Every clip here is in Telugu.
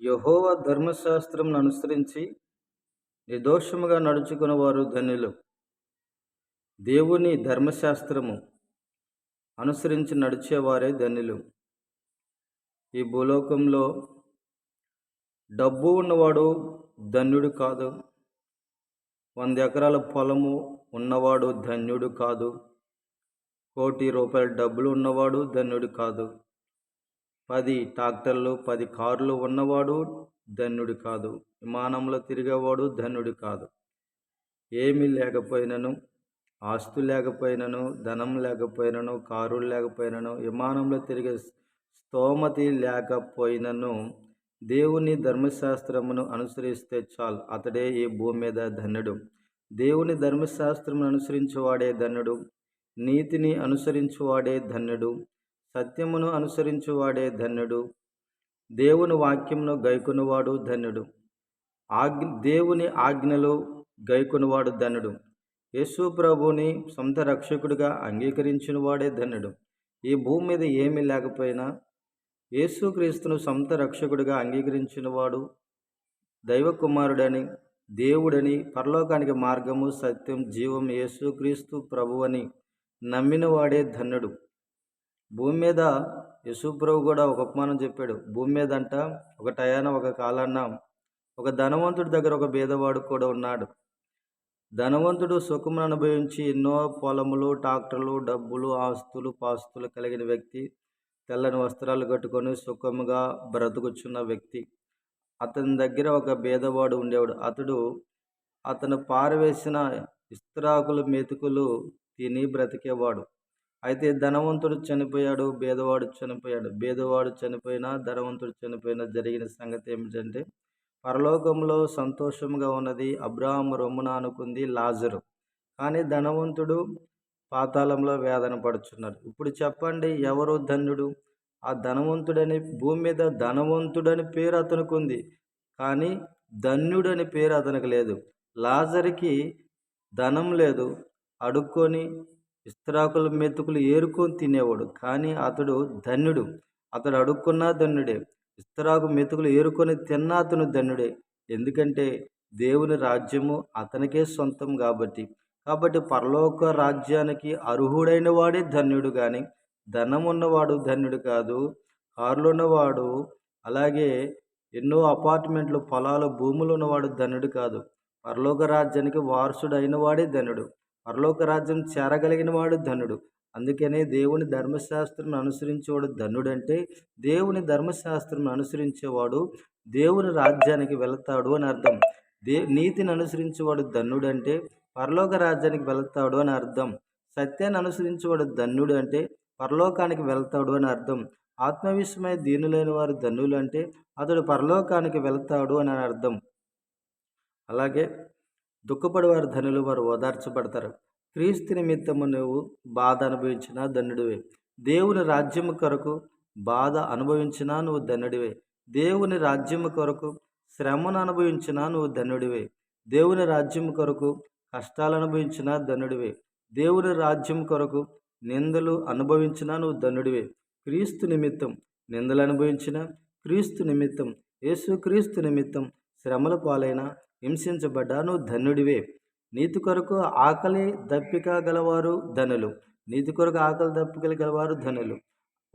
యెహోవా ధర్మశాస్త్రమును అనుసరించి నిర్దోషముగా నడుచుకునివారు ధన్యులు. దేవుని ధర్మశాస్త్రము అనుసరించి నడిచేవారే ధన్యులు. ఈ భూలోకంలో డబ్బు ఉన్నవాడు ధన్యుడు కాదు. 100 ఎకరాల పొలము ఉన్నవాడు ధన్యుడు కాదు. ₹1,00,00,000 డబ్బులు ఉన్నవాడు ధన్యుడు కాదు. 10 ట్రాక్టర్లు 10 కార్లు ఉన్నవాడు ధన్యుడు కాదు. విమానంలో తిరిగేవాడు ధన్యుడు కాదు. ఏమీ లేకపోయినను, ఆస్తు లేకపోయినను, ధనం లేకపోయినను, కారులు లేకపోయినను, విమానంలో తిరిగే స్తోమతి లేకపోయినను, దేవుని ధర్మశాస్త్రమును అనుసరిస్తే చాలు, అతడే ఈ భూమి మీద ధన్యుడు. దేవుని ధర్మశాస్త్రమును అనుసరించువాడే ధన్యుడు. నీతిని అనుసరించువాడే ధన్యుడు. సత్యమును అనుసరించువాడే ధన్యుడు. దేవుని వాక్యమును గైకొనువాడు ధన్యుడు. దేవుని ఆజ్ఞలు గైకొనువాడు ధన్యుడు. యేసు ప్రభువుని సొంత రక్షకుడిగా అంగీకరించిన వాడే ధన్యుడు. ఈ భూమి మీద ఏమీ లేకపోయినా యేసుక్రీస్తును సొంత రక్షకుడిగా అంగీకరించిన వాడు దైవ కుమారుడని, దేవుడని, పరలోకానికి మార్గము, సత్యం, జీవం యేసుక్రీస్తు ప్రభువని నమ్మిన వాడే ధన్యుడు. భూమి మీద యేసు ప్రభు కూడా ఒక ఉపమానం చెప్పాడు. భూమి మీద అంట ఒక టయాన ఒక కాలాన ఒక ధనవంతుడి దగ్గర ఒక బీదవాడు కూడా ఉన్నాడు. ధనవంతుడు సుఖమును అనుభవించి ఎన్నో పొలములు, ట్రాక్టర్లు, డబ్బులు, ఆస్తులు, పాస్తులు కలిగిన వ్యక్తి, తెల్లని వస్త్రాలు కట్టుకొని సుఖముగా బ్రతుకుచున్న వ్యక్తి. అతని దగ్గర ఒక బీదవాడు ఉండేవాడు. అతను పారవేసిన ఇస్త్రాకులు, మెతుకులు తిని బ్రతికేవాడు. అయితే ధనవంతుడు చనిపోయాడు, బీదవాడు చనిపోయాడు. బీదవాడు చనిపోయినా, ధనవంతుడు చనిపోయినా జరిగిన సంగతి ఏమిటంటే, పరలోకంలో సంతోషంగా ఉన్నది అబ్రాహాము రొమ్మున అనుకుంది లాజరు. కానీ ధనవంతుడు పాతాళంలో వేదన పడుచున్నాడు. ఇప్పుడు చెప్పండి, ఎవరు ధన్యుడు? ఆ ధనవంతుడని, భూమి మీద ధనవంతుడని పేరు అతనికి ఉంది, కానీ ధన్యుడని పేరు అతనికి లేదు. లాజరుకి ధనం లేదు, అడుక్కొని ఇస్త్రాకులు, మెతుకులు ఏరుకొని తినేవాడు, కానీ అతడు ధన్యుడు. అతడు అడుక్కున్నా ధన్యుడే, ఇస్తరాకు మెతుకులు ఏరుకొని తిన్నా అతను ధన్యుడే. ఎందుకంటే దేవుని రాజ్యము అతనికే సొంతం కాబట్టి పరలోక రాజ్యానికి అర్హుడైన వాడే ధన్యుడు, కానీ ధనం ఉన్నవాడు ధన్యుడు కాదు. కారులు ఉన్నవాడు, అలాగే ఎన్నో అపార్ట్మెంట్లు, పొలాలు, భూములు ఉన్నవాడు ధన్యుడు కాదు. పరలోక రాజ్యానికి వారసుడు అయిన వాడే ధన్యుడు. పరలోక రాజ్యం చేరగలిగిన వాడు ధన్యుడు. అందుకనే దేవుని ధర్మశాస్త్రం అనుసరించేవాడు ధన్యుడంటే, దేవుని ధర్మశాస్త్రం అనుసరించేవాడు దేవుని రాజ్యానికి వెళతాడు అని అర్థం. నీతిని అనుసరించేవాడు ధన్యుడంటే పరలోక రాజ్యానికి వెళతాడు అని అర్థం. సత్యాన్ని అనుసరించేవాడు ధన్యుడు అంటే పరలోకానికి వెళ్తాడు అని అర్థం. ఆత్మవిషయమై దీనులైన వారు ధన్యులు అంటే అతడు పరలోకానికి వెళ్తాడు అని అర్థం. అలాగే దుఃఖపడేవారు ధనులు, వారు ఓదార్చబడతారు. క్రీస్తు నిమిత్తము నువ్వు బాధ అనుభవించినా ధన్యుడివే. దేవుని రాజ్యము కొరకు బాధ అనుభవించినా నువ్వు ధన్యుడివే. దేవుని రాజ్యము కొరకు శ్రమను అనుభవించినా నువ్వు ధన్యుడివే. దేవుని రాజ్యం కొరకు కష్టాలు అనుభవించినా ధన్యుడివే. దేవుని రాజ్యం కొరకు నిందలు అనుభవించినా నువ్వు ధన్యుడివే. క్రీస్తు నిమిత్తం నిందలు అనుభవించిన, క్రీస్తు నిమిత్తం, యేసుక్రీస్తు నిమిత్తం శ్రమల పాలైన, హింసించబడ్డా నువ్వు ధన్యుడివే. నీతి కొరకు ఆకలి దప్పిక గలవారు ధనులు. నీతి కొరకు ఆకలి దప్పికలు గలవారు ధనులు.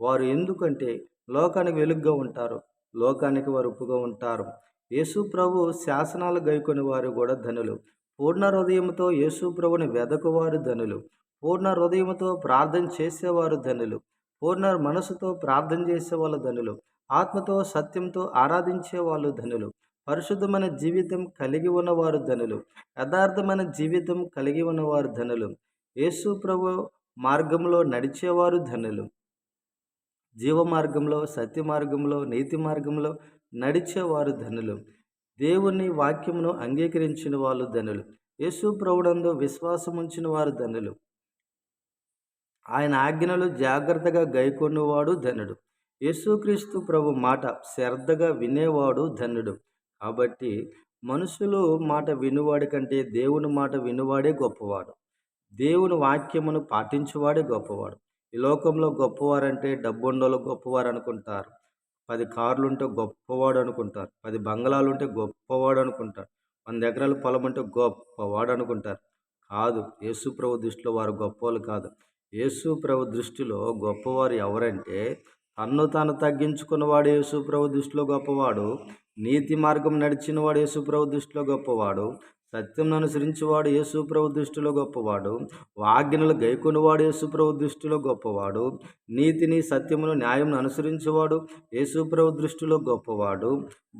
వారు ఎందుకంటే లోకానికి వెలుగుగా ఉంటారు, లోకానికి వారు ఉప్పుగా ఉంటారు. యేసు ప్రభు శాసనాలు గైకొని వారు కూడా ధనులు. పూర్ణ హృదయంతో యేసు ప్రభుని వెదకువారు ధనులు. పూర్ణ హృదయంతో ప్రార్థన చేసేవారు ధనులు. పూర్ణ మనసుతో ప్రార్థన చేసేవాళ్ళు ధనులు. ఆత్మతో సత్యంతో ఆరాధించే వాళ్ళు ధనులు. పరిశుద్ధమైన జీవితం కలిగి ఉన్నవారు ధనులు. యథార్థమైన జీవితం కలిగి ఉన్నవారు ధనులు. యేసు ప్రభు మార్గంలో నడిచేవారు ధనులు. జీవ మార్గంలో, సత్య మార్గంలో, నీతి మార్గంలో నడిచేవారు ధనులు. దేవుని వాక్యమును అంగీకరించిన వాళ్ళు ధనులు. యేసు ప్రభునందు విశ్వాసం ఉంచిన వారు ధనులు. ఆయన ఆజ్ఞలు జాగ్రత్తగా గైకొనేవాడు ధనుడు. యేసుక్రీస్తు ప్రభు మాట శ్రద్ధగా వినేవాడు ధన్యుడు. కాబట్టి మనుషులు మాట వినువాడి కంటే దేవుని మాట వినువాడే గొప్పవాడు. దేవుని వాక్యమును పాటించువాడే గొప్పవాడు. ఈ లోకంలో గొప్పవారంటే డబ్బున్నోళ్ళు గొప్పవారు అనుకుంటారు. 10 కార్లుంటే గొప్పవాడు అనుకుంటారు. 10 బంగళాలుంటే గొప్పవాడు అనుకుంటారు. 100 ఎకరాల పొలం ఉంటే గొప్పవాడు అనుకుంటారు. కాదు, యేసు ప్రభు దృష్టిలో వారు గొప్పోళ్ళు కాదు. యేసు ప్రభు దృష్టిలో గొప్పవారు ఎవరంటే, తన్ను తాను తగ్గించుకున్నవాడు యేసు ప్రభు దృష్టిలో గొప్పవాడు. నీతి మార్గం నడిచినవాడు యేసు ప్రభు దృష్టిలో గొప్పవాడు. సత్యంను అనుసరించేవాడు యేసు ప్రభు దృష్టిలో గొప్పవాడు. ఆజ్ఞలు గైకొనివాడు యేసు ప్రభు దృష్టిలో గొప్పవాడు. నీతిని, సత్యమును, న్యాయమును అనుసరించేవాడు యేసు ప్రభు దృష్టిలో గొప్పవాడు.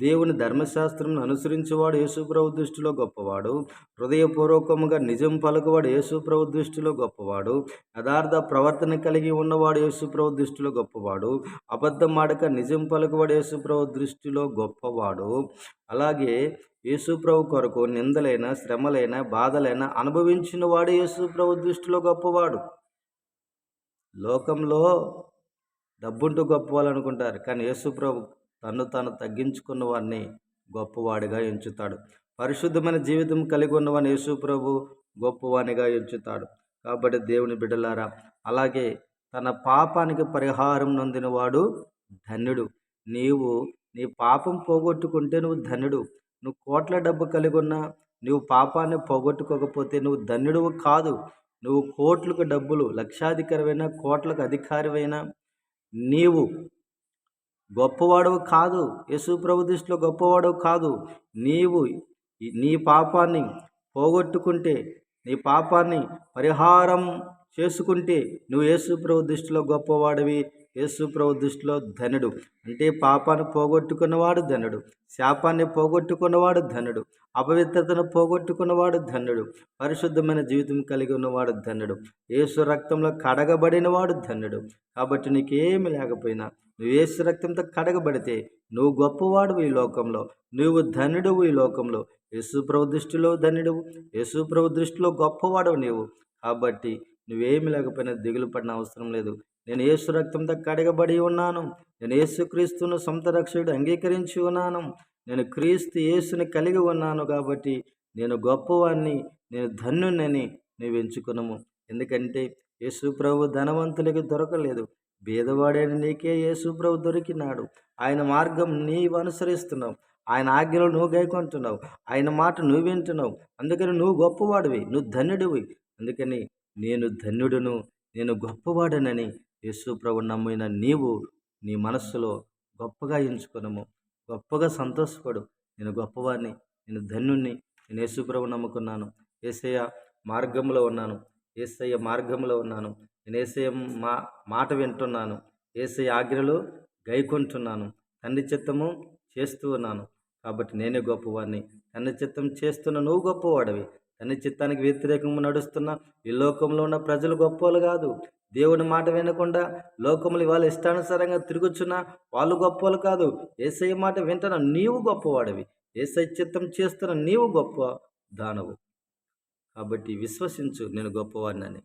దేవుని ధర్మశాస్త్రం అనుసరించేవాడు యేసు ప్రభు దృష్టిలో గొప్పవాడు. హృదయపూర్వకముగా నిజం పలుకువాడు యేసు ప్రభు దృష్టిలో గొప్పవాడు. యథార్థ ప్రవర్తన కలిగి ఉన్నవాడు యేసు ప్రభు దృష్టిలో గొప్పవాడు. అబద్ధం ఆడక నిజం పలుకువాడు యేసు ప్రభు దృష్టిలో గొప్పవాడు. అలాగే యేసు ప్రభు కొరకు నిందలైన, శ్రమలైన, బాధలైన అనుభవించిన వాడు యేసు ప్రభు దృష్టిలో గొప్పవాడు. లోకంలో డబ్బుంటూ గొప్పవాళ్ళనుకుంటారు, కానీ యేసు ప్రభు తన్ను తాను తగ్గించుకున్న వాడిని గొప్పవాడిగా ఎంచుతాడు. పరిశుద్ధమైన జీవితం కలిగి ఉన్నవాడిని యేసు ప్రభు గొప్పవానిగా ఎంచుతాడు. కాబట్టి దేవుని బిడ్డలారా, అలాగే తన పాపానికి పరిహారం నొందినవాడు ధన్యుడు. నీవు నీ పాపం పోగొట్టుకుంటే నువ్వు ధన్యుడు. నువ్వు కోట్ల డబ్బు కలిగి ఉన్నా నువ్వు పాపాన్ని పోగొట్టుకోకపోతే నువ్వు ధన్యుడువు కాదు. నువ్వు కోట్లకు డబ్బులు, లక్షాధికారివైనా, కోట్లకు అధికారివైనా నీవు గొప్పవాడవు కాదు. యేసు ప్రభు దృష్టిలో గొప్పవాడవు కాదు. నీవు నీ పాపాన్ని పోగొట్టుకుంటే, నీ పాపాన్ని పరిహారం చేసుకుంటే నువ్వు యేసు ప్రభు దృష్టిలో గొప్పవాడివి. యేసు ప్రభు దృష్టిలో ధనుడు అంటే పాపాన్ని పోగొట్టుకున్నవాడు ధనుడు, శాపాన్ని పోగొట్టుకున్నవాడు ధనుడు, అపవిత్రతను పోగొట్టుకున్నవాడు ధన్యుడు, పరిశుద్ధమైన జీవితం కలిగి ఉన్నవాడు ధన్యుడు, యేసు రక్తంలో కడగబడినవాడు ధన్యుడు. కాబట్టి నీకేమి లేకపోయినా నువ్వు యేసు రక్తంతో కడగబడితే నువ్వు గొప్పవాడు ఈ లోకంలో, నువ్వు ధన్యుడువు ఈ లోకంలో. యేసు ప్రభు దృష్టిలో ధన్యుడువు, యేసు ప్రభు దృష్టిలో గొప్పవాడవు నీవు. కాబట్టి నువ్వేమి లేకపోయినా దిగులు పడిన అవసరం లేదు. నేను యేసు రక్తంతో కడగబడి ఉన్నాను. నేను యేసుక్రీస్తును సొంత రక్షకుడు అంగీకరించి ఉన్నాను. నేను క్రీస్తు యేసుని కలిగి ఉన్నాను. కాబట్టి నేను గొప్పవాణ్ణి, నేను ధన్యునని నీవు ఎంచుకున్నాము. ఎందుకంటే యేసు ప్రభు ధనవంతులకి దొరకలేదు, భేదవాడైన నీకే యేసు ప్రభు దొరికినాడు. ఆయన మార్గం నీవు అనుసరిస్తున్నావు, ఆయన ఆజ్ఞలు నువ్వు గైకొంటున్నావు, ఆయన మాట నువ్వు వింటున్నావు. అందుకని నువ్వు గొప్పవాడివి, నువ్వు ధన్యుడివి. అందుకని నేను ధన్యుడును, నేను గొప్పవాడనని యేసు ప్రభు నమ్మిన నీవు నీ మనస్సులో గొప్పగా ఎంచుకున్నాము, గొప్పగా సంతోషపడు. నేను గొప్పవాడిని, నేను ధన్యుణ్ణి, నేను యేసు ప్రభు నమ్ముకున్నాను, యేసయ్య మార్గంలో ఉన్నాను, యేసయ్య మార్గంలో ఉన్నాను, నేను యేసయ్య మాట వింటున్నాను, యేసయ్య ఆజ్ఞలు గైకొంటున్నాను, తండ్రి చిత్తము చేస్తూ ఉన్నాను. కాబట్టి నేనే గొప్పవాడిని. తండ్రి చిత్తం చేస్తున్న నువ్వు గొప్పవాడివి. తండ్రి చిత్తానికి వ్యతిరేకంగా నడుస్తున్న ఈ లోకంలో ఉన్న ప్రజలు గొప్పవాళ్ళు కాదు. దేవుని మాట వినకుండా లోకములు వాళ్ళ ఇష్టానుసారంగా తిరుగుచున్న వాళ్ళు గొప్పవాళ్ళు కాదు. యేసయ్య మాట వింటున్న నీవు గొప్పవాడివి. యేసయ్య చిత్తం చేస్తున్న నీవు గొప్ప దానవు. కాబట్టి విశ్వసించు, నేను గొప్పవాడినని.